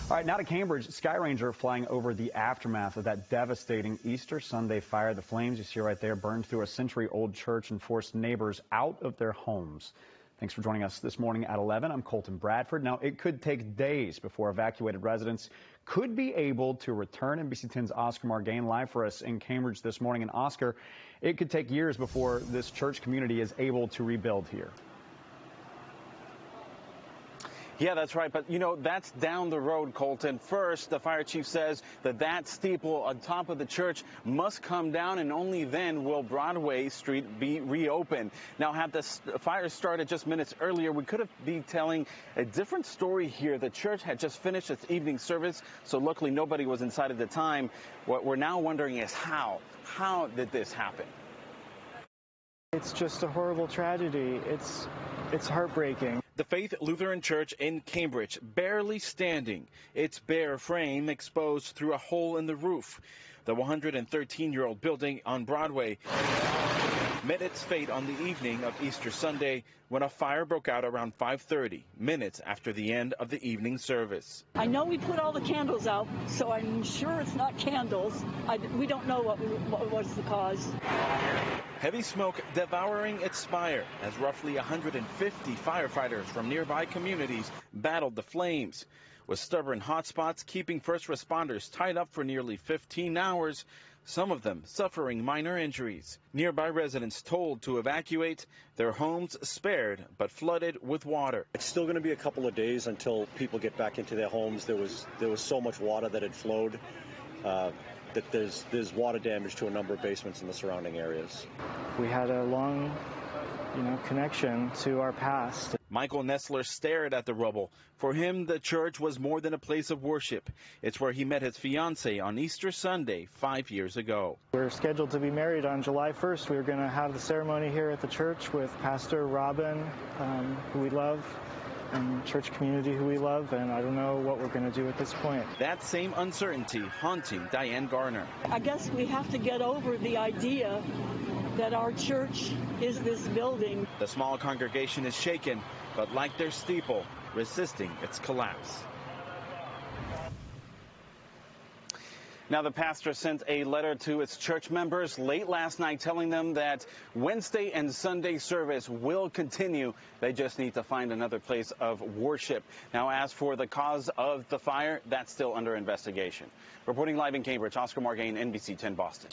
All right, now to Cambridge. Sky Ranger flying over the aftermath of that devastating Easter Sunday fire. The flames you see right there burned through a century-old church and forced neighbors out of their homes. Thanks for joining us this morning at 11. I'm Colton Bradford. Now, it could take days before evacuated residents could be able to return. NBC 10's Oscar Margain live for us in Cambridge this morning. And Oscar, it could take years before this church community is able to rebuild here. Yeah, that's right. But, you know, that's down the road, Colton. First, the fire chief says that steeple on top of the church must come down, and only then will Broadway Street be reopened. Now, had the fire started just minutes earlier, we could have been telling a different story here. The church had just finished its evening service, so luckily nobody was inside at the time. What we're now wondering is how? How did this happen? It's just a horrible tragedy. It's heartbreaking. The Faith Lutheran Church in Cambridge, barely standing, its bare frame exposed through a hole in the roof. The 113-year-old building on Broadway met its fate on the evening of Easter Sunday when a fire broke out around 5:30, minutes after the end of the evening service. I know we put all the candles out, so I'm sure it's not candles. We don't know what was the cause. Heavy smoke devouring its spire as roughly 150 firefighters from nearby communities battled the flames, with stubborn hotspots keeping first responders tied up for nearly 15 hours, some of them suffering minor injuries. Nearby residents told to evacuate, their homes spared but flooded with water. It's still going to be a couple of days until people get back into their homes. There was so much water that had flowed that there's water damage to a number of basements in the surrounding areas. We had a long, connection to our past. Michael Nessler stared at the rubble. For him, the church was more than a place of worship. It's where he met his fiancée on Easter Sunday 5 years ago. We're scheduled to be married on July 1st. We're going to have the ceremony here at the church with Pastor Robin, who we love, and church community who we love, and I don't know what we're going to do at this point. That same uncertainty haunting Diane Garner. I guess we have to get over the idea that our church is this building. The small congregation is shaken, but like their steeple, resisting its collapse. Now, the pastor sent a letter to its church members late last night telling them that Wednesday and Sunday service will continue. They just need to find another place of worship. Now, as for the cause of the fire, that's still under investigation. Reporting live in Cambridge, Oscar Margain, NBC 10 Boston.